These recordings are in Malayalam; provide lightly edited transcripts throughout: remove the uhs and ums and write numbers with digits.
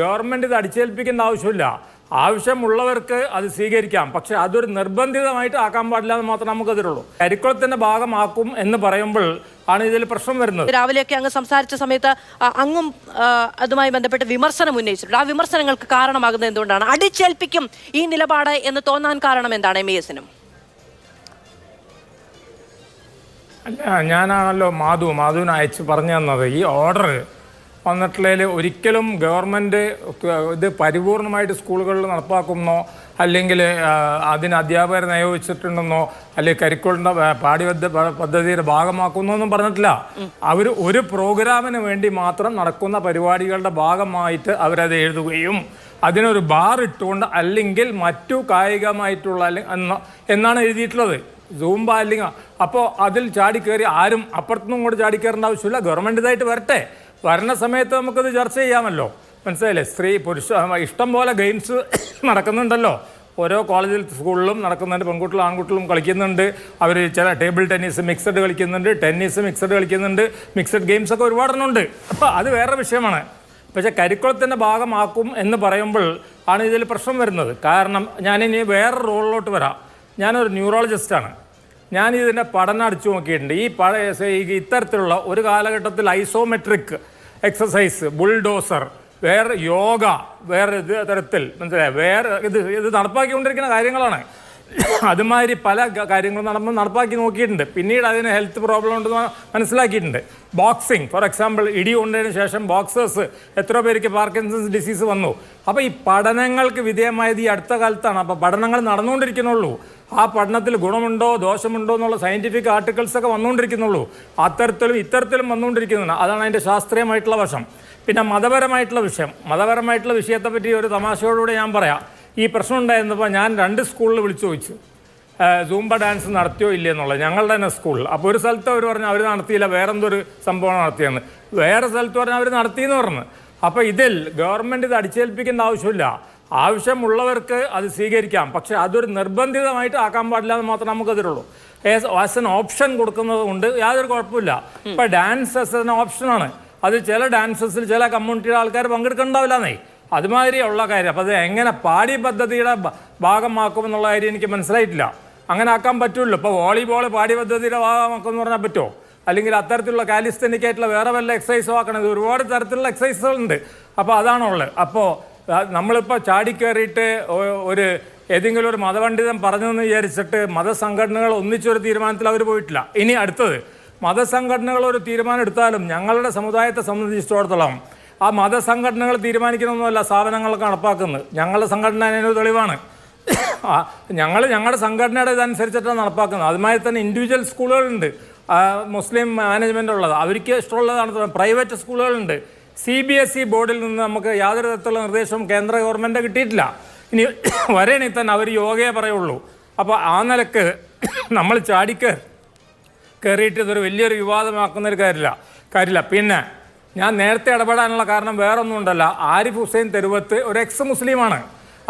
ഗവൺമെന്റ് ഇത് അടിച്ചേൽപ്പിക്കേണ്ട ആവശ്യമില്ല. ആവശ്യമുള്ളവർക്ക് അത് സ്വീകരിക്കാം. പക്ഷെ അതൊരു നിർബന്ധിതമായിട്ട് ആക്കാൻ പാടില്ല എന്ന് മാത്രമേ നമുക്കതിലുള്ളൂ. കരിക്കുളത്തിന്റെ ഭാഗമാക്കും എന്ന് പറയുമ്പോൾ ആണ് ഇതിൽ പ്രശ്നം വരുന്നത്. രാവിലെയൊക്കെ അങ്ങ് സംസാരിച്ച സമയത്ത് അങ്ങും അതുമായി ബന്ധപ്പെട്ട് വിമർശനം ഉന്നയിച്ചിട്ടുണ്ട്. ആ വിമർശനങ്ങൾക്ക് കാരണമാകുന്നത് എന്തുകൊണ്ടാണ്? അടിച്ചേൽപ്പിക്കും ഈ നിലപാട് എന്ന് തോന്നാൻ കാരണം എന്താണ്? MESനും അല്ല, ഞാനാണല്ലോ മാധുവിന് അയച്ച് പറഞ്ഞു തന്നത്. ഈ ഓർഡർ വന്നിട്ടുള്ളതിൽ ഒരിക്കലും ഗവൺമെൻറ് ഇത് പരിപൂർണമായിട്ട് സ്കൂളുകളിൽ നടപ്പാക്കുന്നോ അല്ലെങ്കിൽ അതിന് അധ്യാപകരെ നിയോഗിച്ചിട്ടുണ്ടെന്നോ അല്ലെങ്കിൽ കരിക്കുലറിൻ്റെ പദ്ധതിയുടെ ഭാഗമാക്കുന്നോ ഒന്നും പറഞ്ഞിട്ടില്ല. അവർ ഒരു പ്രോഗ്രാമിന് വേണ്ടി മാത്രം നടക്കുന്ന പരിപാടികളുടെ ഭാഗമായിട്ട് അവരത് എഴുതുകയും അതിനൊരു ബാർ ഇട്ടുകൊണ്ട് അല്ലെങ്കിൽ മറ്റു കായികമായിട്ടുള്ള എന്നാണ് എഴുതിയിട്ടുള്ളത്. സൂംബ അല്ലെങ്കിൽ അപ്പോൾ അതിൽ ചാടിക്കയറി ആരും അപ്പുറത്തുനിന്നും കൂടെ ചാടിക്കയറേണ്ട ആവശ്യമില്ല. ഗവൺമെൻറ് ഇതായിട്ട് വരുന്ന സമയത്ത് നമുക്കത് ചർച്ച ചെയ്യാമല്ലോ. മനസ്സിലായില്ലേ? സ്ത്രീ പുരുഷ ഇഷ്ടം പോലെ ഗെയിംസ് നടക്കുന്നുണ്ടല്ലോ. ഓരോ കോളേജിൽ സ്കൂളിലും നടക്കുന്നുണ്ട്. പെൺകുട്ടികളും ആൺകുട്ടികളും കളിക്കുന്നുണ്ട്. അവർ ചില ടേബിൾ ടെന്നീസ് മിക്സഡ് കളിക്കുന്നുണ്ട്, ടെന്നീസ് മിക്സഡ് കളിക്കുന്നുണ്ട്, മിക്സഡ് ഗെയിംസൊക്കെ ഒരുപാടെണ്ണമുണ്ട്. അപ്പോൾ അത് വേറെ വിഷയമാണ്. പക്ഷേ കരിക്കുളത്തിൻ്റെ ഭാഗമാക്കും എന്ന് പറയുമ്പോൾ ആണ് ഇതിൽ പ്രശ്നം വരുന്നത്. കാരണം ഞാനിനി വേറെ റോളിലോട്ട് വരാം. ഞാനൊരു ന്യൂറോളജിസ്റ്റാണ്. ഞാനിതിൻ്റെ പഠനം അടിച്ചു നോക്കിയിട്ടുണ്ട്. ഇത്തരത്തിലുള്ള ഒരു കാലഘട്ടത്തിൽ ഐസോമെട്രിക് എക്സസൈസ്, ബുൾഡോസർ, വേറെ യോഗ, വേറെ തരത്തിൽ മനസ്സിലായ വേറെ ഇത് നടപ്പാക്കിക്കൊണ്ടിരിക്കുന്ന കാര്യങ്ങളാണ്. അതുമാതിരി പല കാര്യങ്ങളും നടപ്പാക്കി നോക്കിയിട്ടുണ്ട്. പിന്നീട് അതിന് ഹെൽത്ത് പ്രോബ്ലം ഉണ്ടെന്ന് മനസ്സിലാക്കിയിട്ടുണ്ട്. ബോക്സിങ് ഫോർ എക്സാമ്പിൾ, ഇടി കൊണ്ടതിന് ശേഷം ബോക്സേഴ്സ് എത്ര പേർക്ക് പാർക്കിൻസൺസ് ഡിസീസ് വന്നു. അപ്പോൾ ഈ പഠനങ്ങൾക്ക് വിധേയമായത് ഈ അടുത്ത കാലത്താണ്. അപ്പോൾ പഠനങ്ങൾ നടന്നുകൊണ്ടിരിക്കുന്നുള്ളൂ. ആ പഠനത്തിൽ ഗുണമുണ്ടോ ദോഷമുണ്ടോ എന്നുള്ള സയൻറ്റിഫിക് ആർട്ടിക്കിൾസൊക്കെ വന്നുകൊണ്ടിരിക്കുന്നുള്ളൂ. അത്തരത്തിലും ഇത്തരത്തിലും വന്നുകൊണ്ടിരിക്കുന്നുണ്ട്. അതാണ് അതിൻ്റെ ശാസ്ത്രീയമായിട്ടുള്ള വശം. പിന്നെ മതപരമായിട്ടുള്ള വിഷയത്തെപ്പറ്റി ഒരു തമാശയോടുകൂടി ഞാൻ പറയാം. ഈ പ്രശ്നം ഉണ്ടായിരുന്നപ്പോൾ ഞാൻ 2 സ്കൂളിൽ വിളിച്ചു ചോദിച്ചു സൂംബ ഡാൻസ് നടത്തിയോ ഇല്ലേ എന്നുള്ളത്. ഞങ്ങളുടെ തന്നെ സ്കൂളിൽ. അപ്പോൾ ഒരു സ്ഥലത്ത് അവർ പറഞ്ഞു അവർ നടത്തിയില്ല, വേറെന്തൊരു സംഭവം നടത്തിയെന്ന്. വേറെ സ്ഥലത്ത് പറഞ്ഞാൽ അവർ നടത്തിയെന്ന് പറഞ്ഞു. അപ്പോൾ ഇതിൽ ഗവൺമെൻറ് ഇത് അടിച്ചേൽപ്പിക്കേണ്ട ആവശ്യമില്ല. ആവശ്യമുള്ളവർക്ക് അത് സ്വീകരിക്കാം. പക്ഷെ അതൊരു നിർബന്ധിതമായിട്ട് ആക്കാൻ പാടില്ല എന്ന് മാത്രമേ നമുക്കതിലുള്ളൂ. ആസ് എൻ ഓപ്ഷൻ കൊടുക്കുന്നത് കൊണ്ട് യാതൊരു കുഴപ്പമില്ല. ഇപ്പോൾ ഡാൻസ് ആസ് എൻ ഓപ്ഷനാണ്. അത് ചില ഡാൻസസിൽ ചില കമ്മ്യൂണിറ്റിയുടെ ആൾക്കാർ പങ്കെടുക്കണ്ടാവില്ലെന്നേ. അതുമാതിരി ഉള്ള കാര്യം. അപ്പോൾ അത് എങ്ങനെ പാഠ്യ പദ്ധതിയുടെ ഭാഗമാക്കുമെന്നുള്ള കാര്യം എനിക്ക് മനസ്സിലായിട്ടില്ല. അങ്ങനെ ആക്കാൻ പറ്റുമല്ലോ. ഇപ്പോൾ വോളിബോൾ പാഠ്യ പദ്ധതിയുടെ ഭാഗമാക്കുമെന്ന് പറഞ്ഞാൽ പറ്റുമോ? അല്ലെങ്കിൽ അത്തരത്തിലുള്ള കാലിസ്തനിക്കായിട്ടുള്ള വേറെ വല്ല എക്സസൈസോ ആക്കണം. ഇത് ഒരുപാട് തരത്തിലുള്ള എക്സസൈസുകളുണ്ട്. അപ്പോൾ അതാണുള്ളത്. അപ്പോൾ നമ്മളിപ്പോൾ ചാടിക്കയറിയിട്ട് ഏതെങ്കിലും ഒരു മതപണ്ഡിതൻ പറഞ്ഞതെന്ന് വിചാരിച്ചിട്ട് മതസംഘടനകൾ ഒന്നിച്ചൊരു തീരുമാനത്തിൽ അവർ പോയിട്ടില്ല. ഇനി അടുത്തത്, മതസംഘടനകൾ ഒരു തീരുമാനം എടുത്താലും ഞങ്ങളുടെ സമുദായത്തെ സംബന്ധിച്ചിടത്തോളം ആ മതസംഘടനകൾ തീരുമാനിക്കുന്നൊന്നുമല്ല സ്ഥാപനങ്ങളൊക്കെ നടപ്പാക്കുന്നത്. ഞങ്ങളുടെ സംഘടന അതിനൊരു തെളിവാണ്. ഞങ്ങളുടെ സംഘടനയുടെ ഇതനുസരിച്ചിട്ടാണ് നടപ്പാക്കുന്നത്. അതുമാതിരി തന്നെ ഇൻഡിവിജ്വൽ സ്കൂളുകളുണ്ട്, മുസ്ലിം മാനേജ്മെൻ്റ് ഉള്ളത്, അവർക്ക് ഇഷ്ടമുള്ളതാണ്. പ്രൈവറ്റ് സ്കൂളുകളുണ്ട്. CBSE ബോർഡിൽ നിന്ന് നമുക്ക് യാതൊരു തരത്തിലുള്ള നിർദ്ദേശവും കേന്ദ്ര ഗവൺമെൻറ് കിട്ടിയിട്ടില്ല. ഇനി വരേണെങ്കിൽ തന്നെ അവർ യോഗയെ പറയുള്ളൂ. അപ്പോൾ ആ നിലക്ക് നമ്മൾ കയറിയിട്ട് ഇതൊരു വലിയൊരു വിവാദമാക്കുന്നൊരു കാര്യമില്ല. പിന്നെ ഞാൻ നേരത്തെ ഇടപെടാനുള്ള കാരണം വേറൊന്നും ഉണ്ടല്ല. ആരിഫ് ഹുസൈൻ തെരുവത്ത് ഒരു എക്സ് മുസ്ലിമാണ്.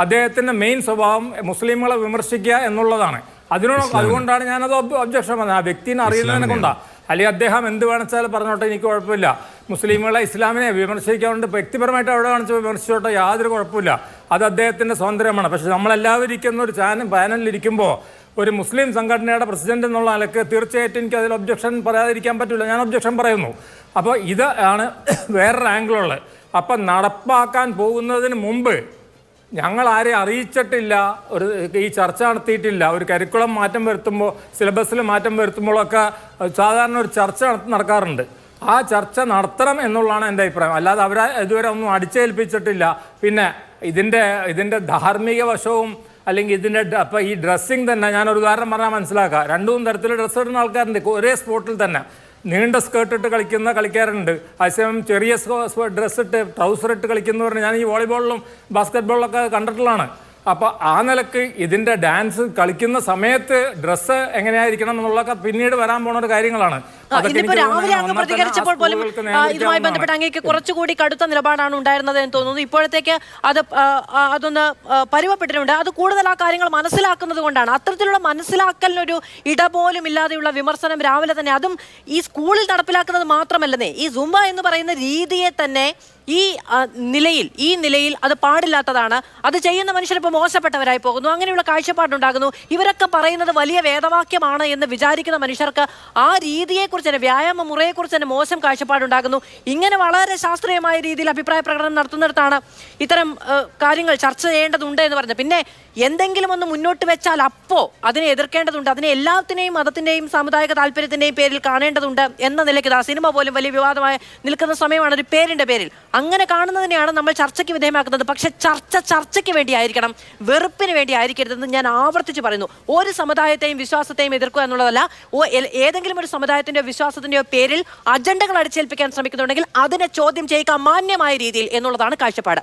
അദ്ദേഹത്തിൻ്റെ മെയിൻ സ്വഭാവം മുസ്ലിങ്ങളെ വിമർശിക്കുക എന്നുള്ളതാണ്. അതുകൊണ്ടാണ് ഞാനത് ഒബ്ജക്ഷൻ പറഞ്ഞത്. ആ വ്യക്തിനെ അറിയുന്നതിനെ കൊണ്ടാണ്. അല്ലെങ്കിൽ അദ്ദേഹം എന്ത് വേണിച്ചാൽ പറഞ്ഞോട്ടെ, എനിക്ക് കുഴപ്പമില്ല. മുസ്ലിങ്ങളെ ഇസ്ലാമിനെ വിമർശിക്കാറുണ്ട്, വ്യക്തിപരമായിട്ട് അവിടെ കാണിച്ച് വിമർശിച്ചോട്ടെ, യാതൊരു കുഴപ്പമില്ല. അത് അദ്ദേഹത്തിൻ്റെ സ്വാതന്ത്ര്യമാണ്. പക്ഷെ നമ്മളെല്ലാവരും ഇരിക്കുന്ന ഒരു പാനലിലിരിക്കുമ്പോൾ ഒരു മുസ്ലിം സംഘടനയുടെ പ്രസിഡന്റ് എന്നുള്ള നിലക്ക് തീർച്ചയായിട്ടും എനിക്ക് അതിൽ ഒബ്ജക്ഷൻ പറയാതിരിക്കാൻ പറ്റില്ല. ഞാൻ ഒബ്ജക്ഷൻ പറയുന്നു. അപ്പോൾ ഇത് ആണ് വേറൊരു ആംഗിളുള്ളത്. അപ്പം നടപ്പാക്കാൻ പോകുന്നതിന് മുമ്പ് ഞങ്ങൾ ആരെയും അറിയിച്ചിട്ടില്ല, ഈ ചർച്ച നടത്തിയിട്ടില്ല. ഒരു കരിക്കുലം മാറ്റം വരുത്തുമ്പോൾ, സിലബസിൽ മാറ്റം വരുത്തുമ്പോഴൊക്കെ സാധാരണ ഒരു ചർച്ച നടക്കാറുണ്ട്. ആ ചർച്ച നടത്തണം എന്നുള്ളതാണ് എൻ്റെ അഭിപ്രായം. അല്ലാതെ അവരെ ഇതുവരെ ഒന്നും അടിച്ചേൽപ്പിച്ചിട്ടില്ല. പിന്നെ ഇതിൻ്റെ ധാർമ്മിക വശവും അല്ലെങ്കിൽ ഇതിൻ്റെ അപ്പോൾ ഈ ഡ്രസ്സിങ് തന്നെ ഞാനൊരു ഉദാഹരണം പറഞ്ഞാൽ മനസ്സിലാക്കുക. 2 തരത്തിൽ ഡ്രസ്സ് ഇടുന്ന ആൾക്കാരുണ്ട്. ഒരേ സ്പോർട്ടിൽ തന്നെ നീണ്ട സ്കേർട്ട് ഇട്ട് കളിക്കുന്ന കളിക്കാരുണ്ട്. അതേസമയം ചെറിയ ഡ്രസ്സ് ഇട്ട് ട്രൗസർ ഇട്ട് കളിക്കുന്നവർ ഞാൻ ഈ വോളിബോളിലും ബാസ്കറ്റ് ബോളിലൊക്കെ കണ്ടിട്ടുള്ളതാണ്. അപ്പോൾ ആ നിലക്ക് ഇതിൻ്റെ ഡാൻസ് കളിക്കുന്ന സമയത്ത് ഡ്രസ്സ് എങ്ങനെയായിരിക്കണം എന്നുള്ളതൊക്കെ പിന്നീട് വരാൻ പോണ ഒരു കാര്യങ്ങളാണ്. രാവിലെ അങ്ങ് പ്രതികരിച്ചപ്പോൾ പോലും ഇതുമായി ബന്ധപ്പെട്ട് അങ്ങേക്ക് കുറച്ചുകൂടി കടുത്ത നിലപാടാണ് ഉണ്ടായിരുന്നത് എന്ന് തോന്നുന്നു. ഇപ്പോഴത്തേക്ക് അതൊന്ന് പരുവപ്പെട്ടിട്ടുണ്ട്. അത് കൂടുതൽ ആ കാര്യങ്ങൾ മനസ്സിലാക്കുന്നത് കൊണ്ടാണ്. അത്തരത്തിലുള്ള മനസ്സിലാക്കലിനൊരു ഇടപോലും ഇല്ലാതെയുള്ള വിമർശനം രാവിലെ തന്നെ, അതും ഈ സ്കൂളിൽ നടപ്പിലാക്കുന്നത് മാത്രമല്ലെന്നേ, ഈ സുംബ എന്ന് പറയുന്ന രീതിയെ തന്നെ ഈ നിലയിൽ അത് പാടില്ലാത്തതാണ്, അത് ചെയ്യുന്ന മനുഷ്യർ ഇപ്പോൾ മോശപ്പെട്ടവരായി പോകുന്നു, അങ്ങനെയുള്ള കാഴ്ചപ്പാടുണ്ടാകുന്നു. ഇവരൊക്കെ പറയുന്നത് വലിയ വേദവാക്യമാണ് എന്ന് വിചാരിക്കുന്ന മനുഷ്യർക്ക് ആ രീതിയെക്കുറിച്ച് തന്നെ, വ്യായാമ മുറയെക്കുറിച്ച് തന്നെ മോശം കാഴ്ചപ്പാടുണ്ടാകുന്നു. ഇങ്ങനെ വളരെ ശാസ്ത്രീയമായ രീതിയിൽ അഭിപ്രായ പ്രകടനം നടത്തുന്നിടത്താണ് ഇത്തരം കാര്യങ്ങൾ ചർച്ച ചെയ്യേണ്ടതുണ്ട് എന്ന് പറഞ്ഞത്. പിന്നെ എന്തെങ്കിലും ഒന്ന് മുന്നോട്ട് വെച്ചാൽ അപ്പോൾ അതിനെ എതിർക്കേണ്ടതുണ്ട്, അതിനെ എല്ലാത്തിനെയും മതത്തിന്റെയും സാമുദായിക താല്പര്യത്തിന്റെയും പേരിൽ കാണേണ്ടതുണ്ട് എന്ന നിലയ്ക്ക് സിനിമ പോലും വലിയ വിവാദമായി നിൽക്കുന്ന സമയമാണ് ഒരു പേരിന്റെ പേരിൽ. അങ്ങനെ കാണുന്നതിനെയാണ് നമ്മൾ ചർച്ചയ്ക്ക് വിധേയമാക്കുന്നത്. പക്ഷെ ചർച്ചയ്ക്ക് വേണ്ടിയായിരിക്കണം, വെറുപ്പിന് വേണ്ടി ആയിരിക്കരുതെന്ന് ഞാൻ ആവർത്തിച്ച് പറയുന്നു. ഒരു സമുദായത്തെയും വിശ്വാസത്തെയും എതിർക്കുക എന്നുള്ളതല്ല. ഏതെങ്കിലും ഒരു സമുദായത്തിന്റെയോ വിശ്വാസത്തിന്റെയോ പേരിൽ അജണ്ടകൾ അടിച്ചേൽപ്പിക്കാൻ ശ്രമിക്കുന്നുണ്ടെങ്കിൽ അതിനെ ചോദ്യം ചെയ്യുക മാന്യമായ രീതിയിൽ എന്നുള്ളതാണ് കാഴ്ചപ്പാട്.